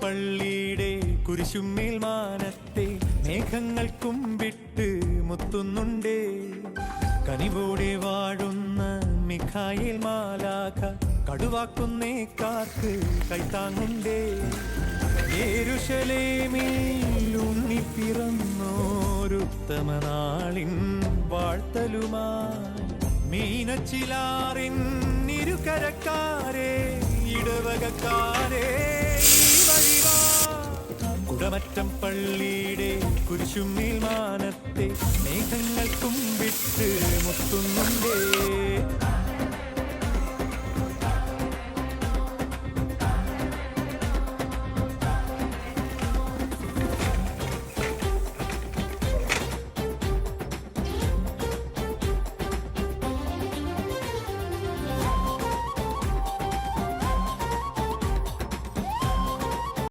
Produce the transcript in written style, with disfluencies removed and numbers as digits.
പള്ളിയുടെ കുരിശുമേൽ മാനത്തെ മേഘങ്ങൾ കുമ്പിട്ട് മുത്തുന്നുണ്ടേ. കനിവോടെ വാഴുന്ന മിഖായേൽ മാലാഖ കടുവാക്കുന്നേ കാക്ക് കൈത്താങ്ങുണ്ടേ. യെരൂശലേമിൽ ഉണ്ണി പിറന്നോരുത്തമ നാളിൻ വാഴ്ത്തലുമായി മീനച്ചിലാറിൻ ഇരുകരക്കാരെ ഇടവകക്കാരെ കുടമറ്റം പള്ളിയുടെ കുരിശുമേൽ മാനത്തെ മേഘങ്ങൾ കുമ്പിട്ട് മുത്തുന്നുണ്ടേ.